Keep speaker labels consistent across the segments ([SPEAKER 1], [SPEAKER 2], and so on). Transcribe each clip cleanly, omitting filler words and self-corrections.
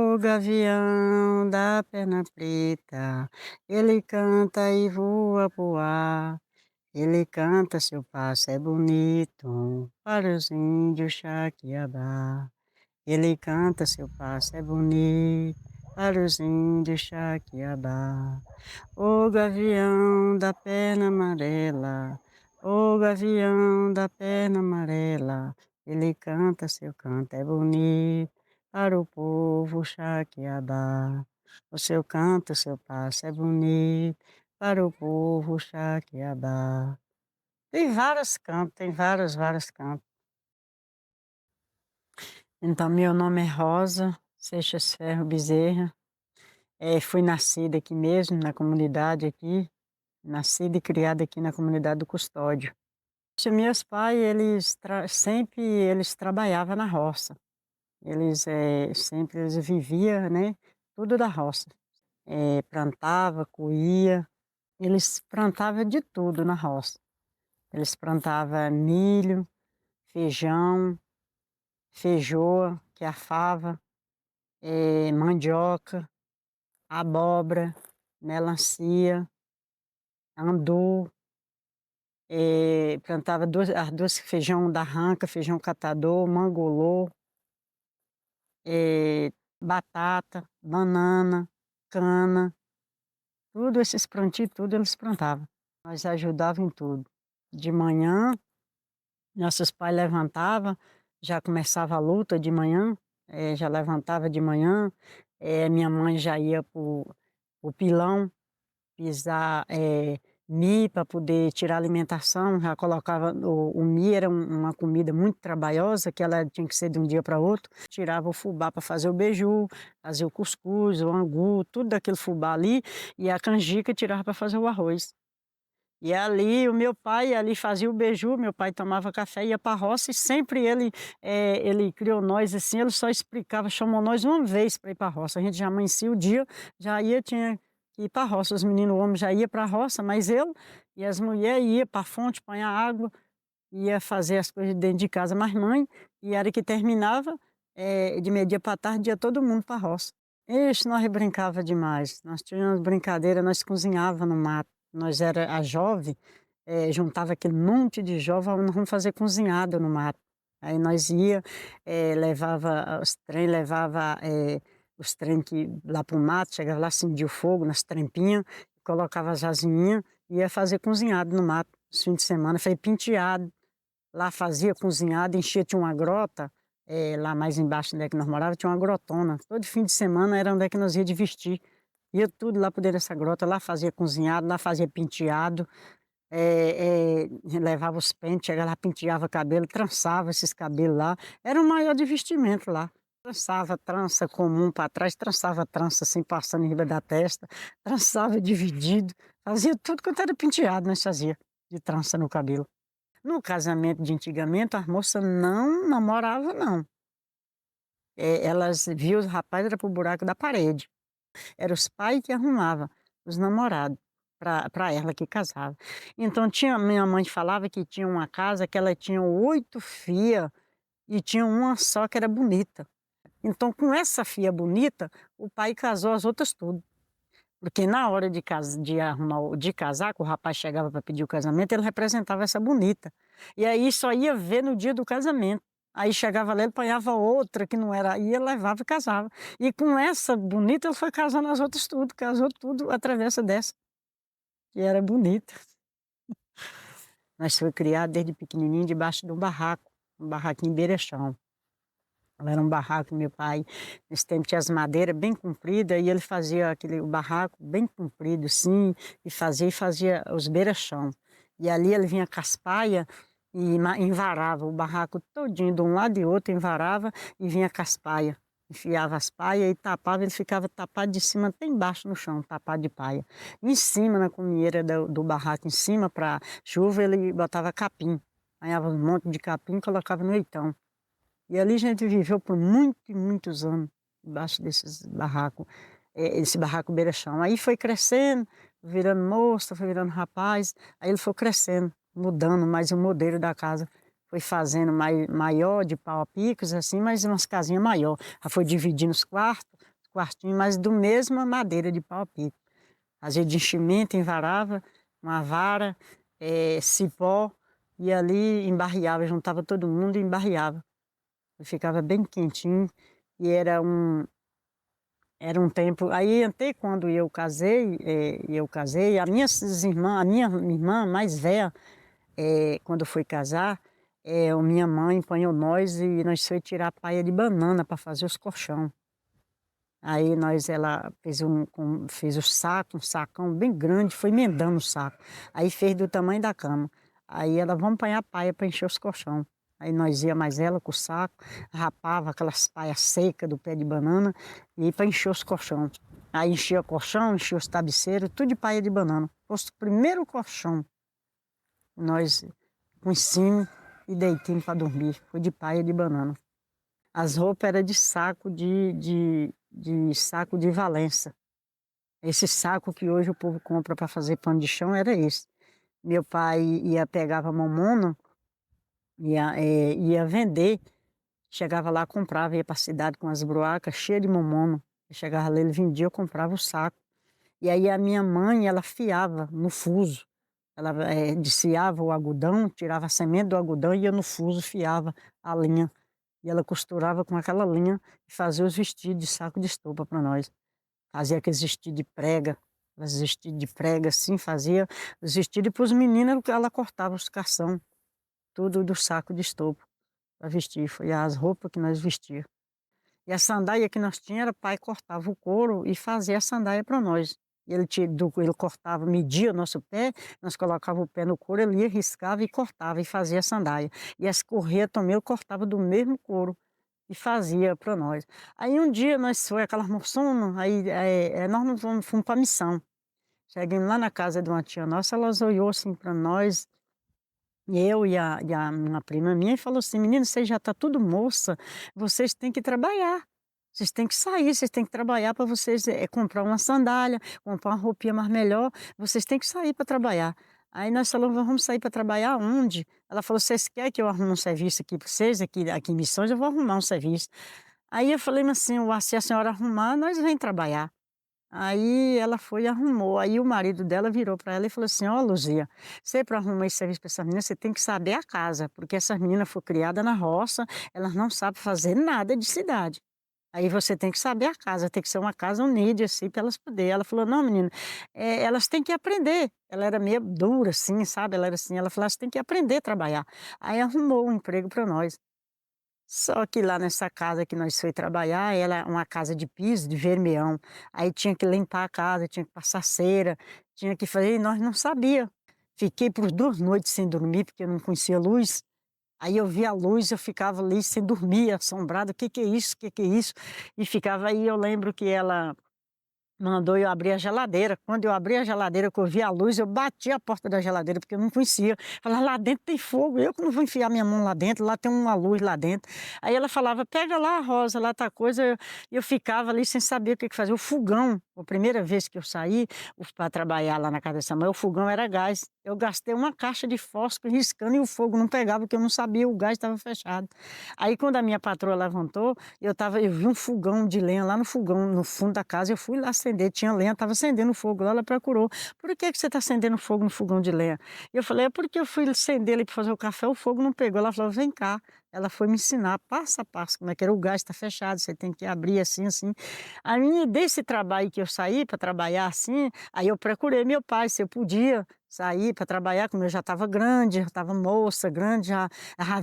[SPEAKER 1] O gavião da perna preta, ele canta e voa pro ar. Ele canta, seu passo é bonito, para os índios Xaquiabá. Ele canta, seu passo é bonito, para os índios Xaquiabá. O gavião da perna amarela, o gavião da perna amarela, ele canta, seu canto é bonito, para o povo Xaquiabá. O seu canto, seu passo é bonito, para o povo Xaquiabá. Tem vários cantos, tem vários cantos. Então, meu nome é Rosa Seixas Ferro Bezerra. Fui nascida aqui mesmo, na comunidade aqui, nascida e criada aqui na comunidade do Custódio. Meus pais, sempre eles trabalhavam na roça. Sempre eles viviam, né, tudo da roça. Plantava, colhia, eles plantavam de tudo na roça. Eles plantavam milho, feijão, feijoa, que é a fava, mandioca, abóbora, melancia, andu, plantava as duas feijão da ranca, feijão catador, mangolô, batata, banana, cana, tudo esses plantios, tudo eles plantavam. Nós ajudávamos em tudo. De manhã, nossos pais levantavam, já começava a luta de manhã, já levantava de manhã, minha mãe já ia para o pilão, pisar milho para poder tirar alimentação, já colocava, o milho era uma comida muito trabalhosa, que ela tinha que ser de um dia para outro, tirava o fubá para fazer o beiju, fazia o cuscuz, o angu, tudo daquele fubá ali, e a canjica tirava para fazer o arroz. E ali o meu pai ali fazia o beiju, meu pai tomava café, ia para a roça e sempre ele criou nós assim, ele só explicava, chamou nós uma vez para ir para a roça. A gente já amanhecia o dia, tinha que ir para a roça. Os meninos, o homem já ia para a roça, mas ele e as mulheres iam para a fonte, apanhar água, ia fazer as coisas dentro de casa, mas mãe, e era que terminava, de meio-dia para tarde, ia todo mundo para a roça. Ixi, nós brincava demais, nós tínhamos brincadeira, nós cozinhava no mato. Nós era a jovem, juntava aquele monte de jovem, nós vamos fazer cozinhada no mato. Aí nós ia, levava os trem que lá para o mato, chegava lá, acendia o fogo nas trempinhas, colocava as asinhas e ia fazer cozinhado no mato. Os fins de semana, fazia penteado, lá fazia cozinhado, enchia, tinha uma grota, lá mais embaixo onde é que nós morávamos, tinha uma grotona. Todo fim de semana era onde é que nós ia de vestir. Ia tudo lá por dentro dessa grota, lá fazia cozinhado, lá fazia penteado, levava os pentes, chegava lá, penteava cabelo, trançava esses cabelos lá. Era o maior divertimento lá. Trançava trança comum para trás, trançava trança assim, passando em riba da testa, trançava dividido, fazia tudo quanto era penteado, nós fazia, de trança no cabelo. No casamento de antigamente, as moças não namoravam, não. Elas viam os rapazes, era pro buraco da parede. Eram os pais que arrumavam os namorados para ela que casava. Então minha mãe falava que tinha uma casa que ela tinha 8 filhas e tinha uma só que era bonita. Então com essa filha bonita, o pai casou as outras tudo. Porque na hora de casar, que o rapaz chegava para pedir o casamento, ele representava essa bonita. E aí só ia ver no dia do casamento. Aí chegava lá, ele apanhava outra que não era, aí ele levava e casava. E com essa bonita, ele foi casando as outras tudo, casou tudo através dessa, que era bonita. Nós fomos criados desde pequenininho debaixo de um barraquinho em beira-chão. Era um barraco, meu pai, nesse tempo tinha as madeiras bem compridas, e ele fazia o barraco bem comprido, assim, e fazia os beira-chão. E ali ele vinha com as paias e envarava o barraco todinho, de um lado e outro, envarava e vinha com as paias. Enfiava as paias e tapava, ele ficava tapado de cima até embaixo no chão, tapado de paia. Em cima, na comieira do barraco, em cima, para chuva, ele botava capim. Apanhava um monte de capim e colocava no leitão. E ali a gente viveu por muitos anos, debaixo desses barracos, esse barraco beira-chão. Aí foi crescendo, virando moça, foi virando rapaz, aí ele foi crescendo, mudando mais o modelo da casa. Foi fazendo maior, de pau a picos, assim, mas umas casinhas maior. Aí foi dividindo os quartinho, mas do mesma madeira de pau a pico. Fazia de enchimento, envarava, uma vara, cipó, e ali embarreava, juntava todo mundo e embarreava. E ficava bem quentinho, e era um tempo. Aí até quando eu casei, a minha irmã mais velha, quando foi casar, a minha mãe apanhou nós e nós foi tirar paia de banana para fazer os colchão. Aí ela fez o saco, um sacão bem grande, foi emendando o saco. Aí fez do tamanho da cama. Aí ela, vamos apanhar paia para encher os colchão. Aí nós ia mais ela com o saco, rapava aquelas paias secas do pé de banana e para encher os colchão. Aí enchia o colchão, enchia os travesseiros, tudo de paia de banana. Fosse o primeiro colchão, nós com cima e deitamos para dormir. Foi de paia de banana. As roupas eram de saco de saco de Valença. Esse saco que hoje o povo compra para fazer pano de chão era esse. Meu pai pegava mamona, ia vender, chegava lá, comprava, ia para a cidade com as bruacas cheias de mamona. Eu chegava lá, ele vendia, eu comprava o saco. E aí a minha mãe, ela fiava no fuso. Ela desfiava o algodão, tirava a semente do algodão e ia no fuso, fiava a linha. E ela costurava com aquela linha e fazia os vestidos de saco de estopa para nós. Fazia aqueles vestidos de prega, os vestidos de prega assim, fazia os vestidos para os meninos, ela cortava os calção, tudo do saco de estopa para vestir. Foi as roupas que nós vestíamos. E a sandália que nós tínhamos, pai cortava o couro e fazia a sandália para nós. Ele cortava, media o nosso pé, nós colocava o pé no couro, ele ia, riscava e cortava e fazia a sandália. E as correias também eu cortava do mesmo couro e fazia para nós. Aí um dia nós foi aquela moçona, nós não fomos para a missão. Chegamos lá na casa de uma tia nossa, ela olhou assim para nós, eu e a uma prima minha, e falou assim: menino, vocês já estão tudo moça, vocês têm que trabalhar. Vocês têm que sair, vocês têm que trabalhar para vocês comprar uma sandália, comprar uma roupinha mais melhor. Vocês têm que sair para trabalhar. Aí nós falamos: vamos sair para trabalhar onde? Ela falou: vocês querem que eu arrume um serviço aqui para vocês, aqui em Missões? Eu vou arrumar um serviço. Aí eu falei assim: se a senhora arrumar, nós vamos trabalhar. Aí ela foi e arrumou. Aí o marido dela virou para ela e falou assim: ó, Luzia, você para arrumar esse serviço para essas meninas, você tem que saber a casa, porque essas meninas foram criadas na roça, elas não sabem fazer nada de cidade. Aí você tem que saber a casa, tem que ser uma casa unida, assim, para elas poderem. Ela falou: não, menina, elas têm que aprender. Ela era meio dura, assim, sabe? Ela era assim, ela falou: você tem que aprender a trabalhar. Aí arrumou um emprego para nós. Só que lá nessa casa que nós foi trabalhar, ela é uma casa de piso, de vermelhão. Aí tinha que limpar a casa, tinha que passar cera, tinha que fazer, e nós não sabia. Fiquei por 2 noites sem dormir, porque eu não conhecia luz. Aí eu via a luz, eu ficava ali sem dormir, assombrada, o que que é isso, o que que é isso? E ficava aí, eu lembro que ela mandou eu abrir a geladeira. Quando eu abri a geladeira, que eu vi a luz, eu bati a porta da geladeira, porque eu não conhecia. Falava: lá dentro tem fogo, eu que não vou enfiar minha mão lá dentro, lá tem uma luz lá dentro. Aí ela falava: pega lá a rosa, lá tá coisa. E eu ficava ali sem saber o que fazer. O fogão, a primeira vez que eu saí para trabalhar lá na casa dessa mãe, o fogão era gás. Eu gastei uma caixa de fósforo riscando e o fogo não pegava, porque eu não sabia, o gás estava fechado. Aí quando a minha patroa levantou, eu vi um fogão de lenha lá no fogão, no fundo da casa, eu fui lá acender, tinha lenha, estava acendendo fogo lá, ela procurou: por que que você está acendendo fogo no fogão de lenha? E eu falei: é porque eu fui acender ali para fazer o café, o fogo não pegou. Ela falou: vem cá. Ela foi me ensinar passo a passo como é que era, o gás está fechado, você tem que abrir assim, assim. Aí desse trabalho que eu saí para trabalhar assim, aí eu procurei meu pai, se eu podia sair para trabalhar, como eu já estava grande, já estava moça, grande, já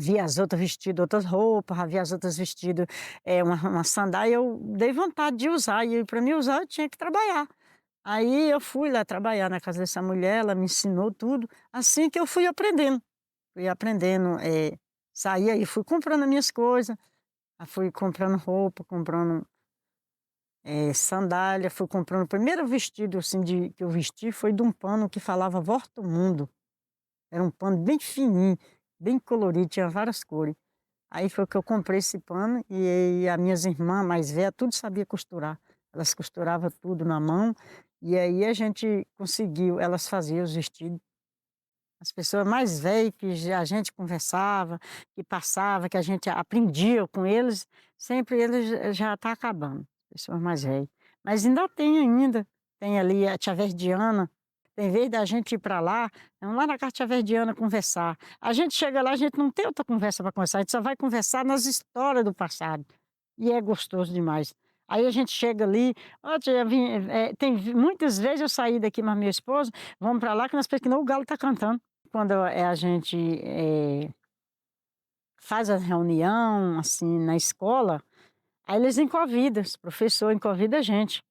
[SPEAKER 1] via as outras vestidas outras roupas, já via as outras vestidas uma sandália, eu dei vontade de usar, e para mim usar eu tinha que trabalhar. Aí eu fui lá trabalhar na casa dessa mulher, ela me ensinou tudo, assim que eu fui aprendendo, saía e fui comprando as minhas coisas, aí fui comprando roupa, comprando sandália, fui comprando, o primeiro vestido assim, que eu vesti foi de um pano que falava Volta ao Mundo, era um pano bem fininho, bem colorido, tinha várias cores. Aí foi que eu comprei esse pano e as minhas irmãs mais velhas, tudo sabia costurar. Elas costuravam tudo na mão e aí a gente conseguiu, elas faziam os vestidos. As pessoas mais velhas que a gente conversava, que passava, que a gente aprendia com eles, sempre eles já estão acabando. pessoas mais velhas. Mas ainda tem ainda, tem ali a tia Verdiana, tem vez da gente ir para lá, vamos lá na casa da tia Verdiana conversar. A gente chega lá, a gente não tem outra conversa para conversar, a gente só vai conversar nas histórias do passado, e é gostoso demais. Aí a gente chega ali, ó tia, muitas vezes eu saí daqui mais meu esposo, vamos para lá que nós pensamos que o galo está cantando. Quando a gente faz a reunião, assim, na escola, aí eles enconvidam, os professores enconvidam a gente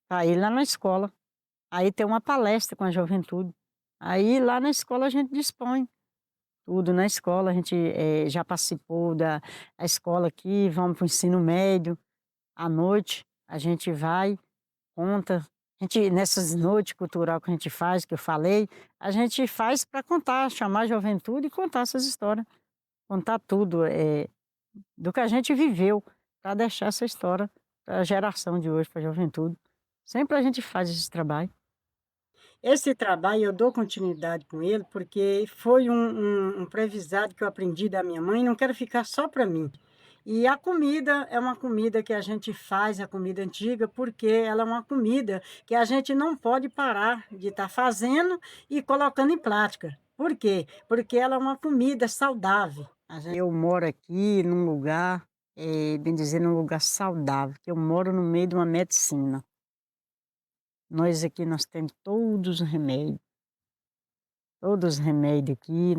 [SPEAKER 1] para ir lá na escola. Aí tem uma palestra com a juventude. Aí lá na escola a gente dispõe tudo na escola, a gente já participou da a escola aqui, vamos para o ensino médio, à noite a gente vai, conta, a gente, nessas noites cultural que a gente faz, que eu falei, a gente faz para contar, chamar a juventude e contar essas histórias, contar tudo do que a gente viveu, para deixar essa história para a geração de hoje, para a juventude. Sempre a gente faz esse trabalho. Esse trabalho eu dou continuidade com ele porque foi um previsado que eu aprendi da minha mãe, não quero ficar só para mim. E a comida é uma comida que a gente faz, a comida antiga, porque ela é uma comida que a gente não pode parar de estar fazendo e colocando em prática. Por quê? Porque ela é uma comida saudável. Eu moro aqui num lugar, bem dizer, num lugar saudável, que eu moro no meio de uma medicina. Nós aqui nós temos todos os remédios aqui,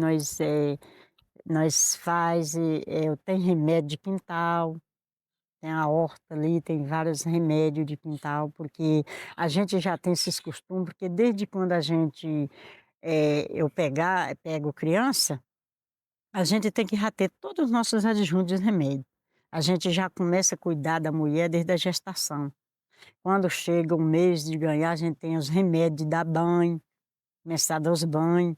[SPEAKER 1] nós faz, eu tenho remédio de quintal, tem a horta ali, tem vários remédios de quintal, porque a gente já tem esses costumes, porque desde quando eu pego criança, a gente tem que já ter todos os nossos adjuntos de remédio. A gente já começa a cuidar da mulher desde a gestação. Quando chega o mês de ganhar, a gente tem os remédios de dar banho, começar a dar os banhos.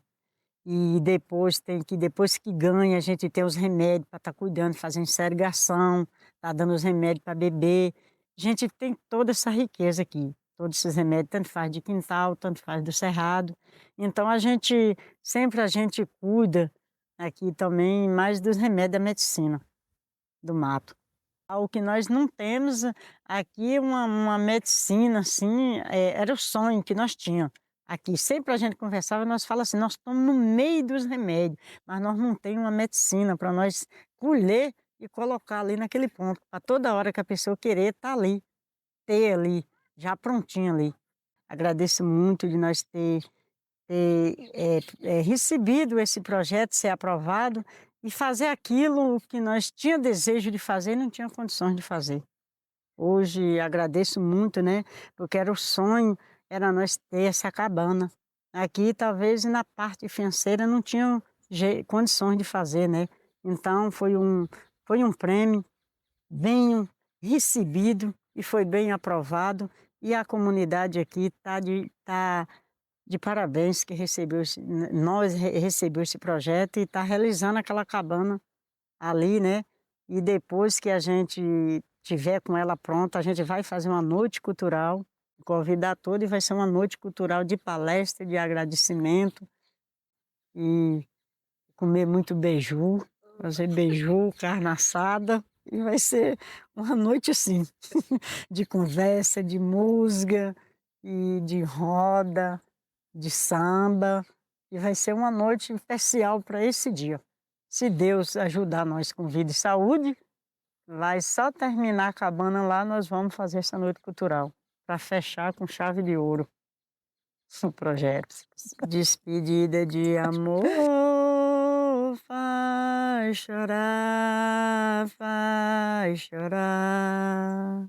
[SPEAKER 1] E depois que ganha, a gente tem os remédios para estar cuidando, fazendo serigação, tá dando os remédios para beber. A gente tem toda essa riqueza aqui. Todos esses remédios, tanto faz de quintal, tanto faz do cerrado. Então sempre a gente cuida aqui também mais dos remédios da medicina, do mato. O que nós não temos aqui, uma medicina assim, era o sonho que nós tínhamos. Aqui, sempre a gente conversava, nós falamos assim, nós estamos no meio dos remédios, mas nós não temos uma medicina para nós colher e colocar ali naquele ponto, para toda hora que a pessoa querer estar ali, ter ali, já prontinho ali. Agradeço muito de nós ter recebido esse projeto, ser aprovado e fazer aquilo que nós tinha desejo de fazer e não tinha condições de fazer. Hoje agradeço muito, né? Porque era o sonho, era nós ter essa cabana. Aqui talvez na parte financeira não tinham condições de fazer, né? Então foi um prêmio bem recebido e foi bem aprovado. E a comunidade aqui está de parabéns que recebeu esse projeto e está realizando aquela cabana ali, né? E depois que a gente tiver com ela pronta, a gente vai fazer uma noite cultural, convidar todos e vai ser uma noite cultural de palestra, de agradecimento e comer muito beiju, fazer beiju, carne assada. E vai ser uma noite assim, de conversa, de música e de roda, de samba, e vai ser uma noite especial para esse dia. Se Deus ajudar nós com vida e saúde, vai só terminar a cabana lá, nós vamos fazer essa noite cultural, para fechar com chave de ouro o projeto. Despedida de amor, faz chorar, faz chorar.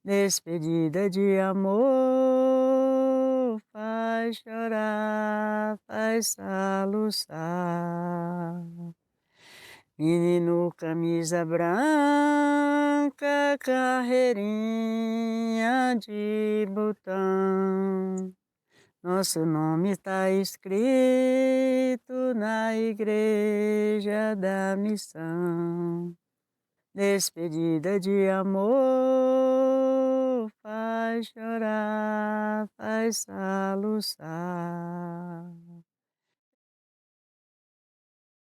[SPEAKER 1] Despedida de amor, faz chorar, faz soluçar. Menino camisa branca, carreirinha de botão. Nosso nome está escrito na igreja da missão. Despedida de amor, faz chorar, faz soluçar.